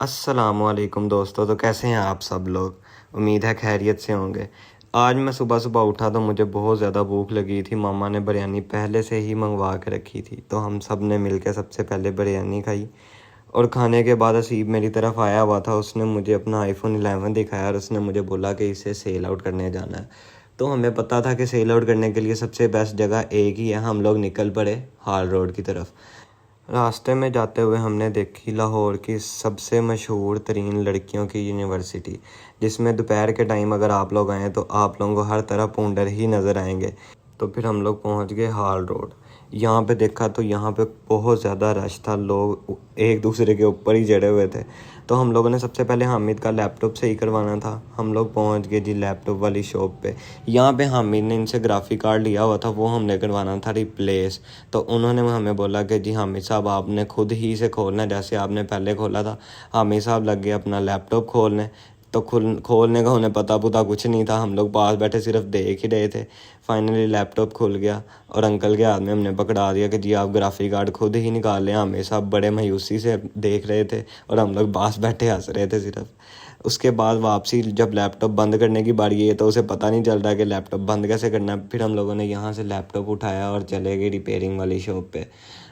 अस्सलामुअलैकुम दोस्तों। तो कैसे हैं आप सब लोग? उम्मीद है खैरियत से होंगे। आज मैं सुबह सुबह उठा तो मुझे बहुत ज़्यादा भूख लगी थी। मामा ने बिरयानी पहले से ही मंगवा के रखी थी, तो हम सब ने मिल के सबसे पहले बिरयानी खाई। और खाने के बाद असीब मेरी तरफ आया हुआ था। उसने मुझे अपना आईफोन 11 दिखाया और उसने मुझे बोला कि इसे सेल आउट करने जाना है। तो हमें पता था कि सेल आउट करने के लिए सबसे बेस्ट जगह एक ही है। हम लोग निकल पड़े हाल रोड की तरफ। रास्ते में जाते हुए हमने देखी लाहौर की सबसे मशहूर तरीन लड़कियों की यूनिवर्सिटी, जिसमें दोपहर के टाइम अगर आप लोग आएँ तो आप लोगों को हर तरफ पूंडर ही नज़र आएंगे। तो फिर हम लोग पहुंच गए हाल रोड। यहाँ पे देखा तो यहाँ पे बहुत ज़्यादा रश था, लोग एक दूसरे के ऊपर ही चढ़े हुए थे। तो हम लोगों ने सबसे पहले हामिद का लैपटॉप सही करवाना था। हम लोग पहुँच गए जी लैपटॉप वाली शॉप पे। यहाँ पे हामिद ने इनसे ग्राफिक कार्ड लिया हुआ था, वो हमने करवाना था रिप्लेस। तो उन्होंने हमें बोला कि जी हामिद साहब आपने खुद ही इसे खोलना है जैसे आपने पहले खोला था। हामिद साहब लग गए अपना लैपटॉप खोलने। तो खोलने का उन्हें पता पुता कुछ नहीं था, हम लोग पास बैठे सिर्फ देख ही रहे थे। फाइनली लैपटॉप खुल गया और अंकल के हाथ में हमने पकड़ा दिया कि जी आप ग्राफिक कार्ड खुद ही निकाल लें। हमें सब बड़े मायूसी से देख रहे थे और हम लोग पास बैठे हंस रहे थे सिर्फ। उसके बाद वापसी जब लैपटॉप बंद करने की बारी है तो उसे पता नहीं चल रहा कि लैपटॉप बंद कैसे करना है। फिर हम लोगों ने यहाँ से लैपटॉप उठाया और चले गए रिपेयरिंग वाली शॉप पे।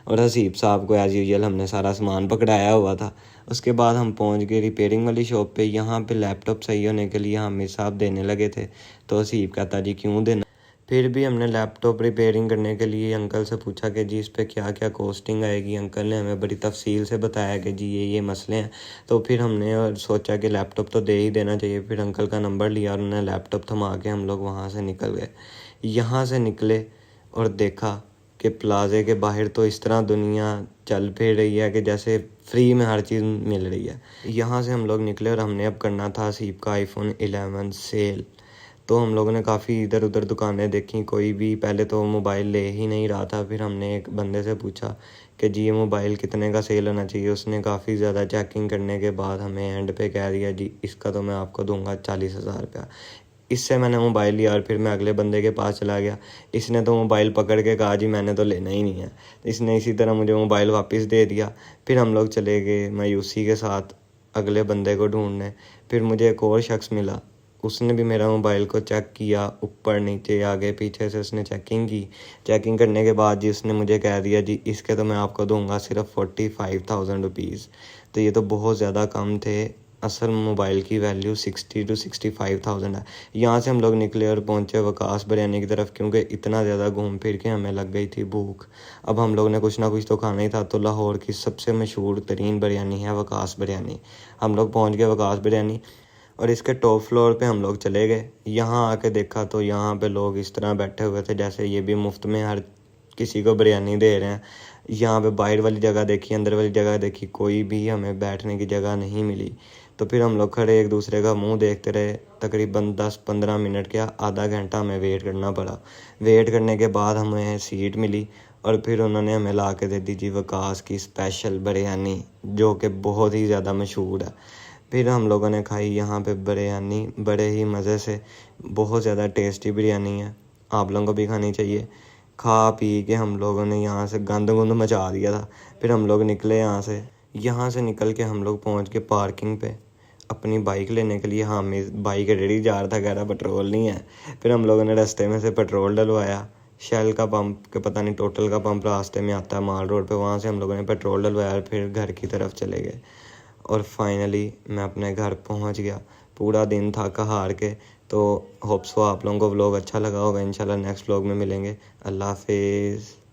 और हसीब साहब को एज़ यूजुअल हमने सारा सामान पकड़ाया हुआ था। उसके बाद हम पहुँच गए रिपेयरिंग वाली शॉप पे। यहाँ पे लैपटॉप सही होने के लिए हामिद साहब देने लगे थे, तो हसीब कहता जी क्यों देना। फिर भी हमने लैपटॉप रिपेयरिंग करने के लिए अंकल से पूछा कि जी इस पे क्या क्या कॉस्टिंग आएगी। अंकल ने हमें बड़ी तफसील से बताया कि जी ये मसले हैं। तो फिर हमने और सोचा कि लैपटॉप तो दे ही देना चाहिए। फिर अंकल का नंबर लिया और उन्होंने लैपटॉप थमा के हम लोग वहाँ से निकल गए। यहाँ से निकले और देखा कि प्लाजे के बाहर तो इस तरह दुनिया चल फिर रही है कि जैसे फ्री में हर चीज़ मिल रही है। यहाँ से हम लोग निकले और हमने अब करना था हसीब का आईफोन 11 सेल। तो हम लोगों ने काफ़ी इधर उधर दुकानें देखी, कोई भी पहले तो मोबाइल ले ही नहीं रहा था। फिर हमने एक बंदे से पूछा कि जी ये मोबाइल कितने का सेल होना चाहिए। उसने काफ़ी ज़्यादा चेकिंग करने के बाद हमें एंड पे कह दिया जी इसका तो मैं आपको दूंगा 40,000 रुपया। इससे मैंने मोबाइल लिया और फिर मैं अगले बंदे के पास चला गया। इसने तो मोबाइल पकड़ के कहा जी मैंने तो लेना ही नहीं है। इसने इसी तरह मुझे मोबाइल वापस दे दिया। फिर हम लोग चले गए मायूसी के साथ अगले बंदे को ढूंढने। फिर मुझे एक और शख्स मिला, उसने भी मेरा मोबाइल को चेक किया, ऊपर नीचे आगे पीछे से उसने चेकिंग की। चेकिंग करने के बाद जी उसने मुझे कह दिया जी इसके तो मैं आपको दूंगा सिर्फ 45,000 रुपीज़। तो ये तो बहुत ज़्यादा कम थे। असल मोबाइल की वैल्यू 60 to 65,000 है। यहाँ से हम लोग निकले और पहुँचे वकास बिरयानी की तरफ, क्योंकि इतना ज़्यादा घूम फिर के हमें लग गई थी भूख। अब हम लोग ने कुछ ना कुछ तो खाना ही था। तो लाहौर की सबसे मशहूर तरीन बिरयानी है वकास बिरयानी। हम लोग पहुँच गए वकास बिरयानी और इसके टॉप फ्लोर पे हम लोग चले गए। यहाँ आके देखा तो यहाँ पे लोग इस तरह बैठे हुए थे जैसे ये भी मुफ्त में हर किसी को बिरयानी दे रहे हैं। यहाँ पे बाहर वाली जगह देखी, अंदर वाली जगह देखी, कोई भी हमें बैठने की जगह नहीं मिली। तो फिर हम लोग खड़े एक दूसरे का मुंह देखते रहे। तकरीबन 10-15 मिनट क्या आधा घंटा हमें वेट करना पड़ा। वेट करने के बाद हमें सीट मिली और फिर उन्होंने हमें ला के दे दी जी वकास की स्पेशल बिरयानी, जो कि बहुत ही ज़्यादा मशहूर है। फिर हम लोगों ने खाई यहाँ पे बिरयानी बड़े ही मज़े से। बहुत ज़्यादा टेस्टी बिरयानी है, आप लोगों को भी खानी चाहिए। खा पी के हम लोगों ने यहाँ से गंद गुंद मचा दिया था। फिर हम लोग निकले यहाँ से निकल के हम लोग पहुँच के पार्किंग पे अपनी बाइक लेने के लिए। हाँ मैं बाइक रेडी जा रहा था, कह रहा पेट्रोल नहीं है। फिर हम लोगों ने रास्ते में से पेट्रोल डलवाया। शेल का पंप के पता नहीं टोटल का पंप रास्ते में आता है माल रोड पे, वहाँ से हम लोगों ने पेट्रोल डलवाया और फिर घर की तरफ चले गए। और फाइनली मैं अपने घर पहुंच गया। पूरा दिन थक हार के। तो होप्स हो आप लोगों को व्लॉग अच्छा लगा होगा। इंशाल्लाह नेक्स्ट व्लॉग में मिलेंगे। अल्लाह हाफिज़।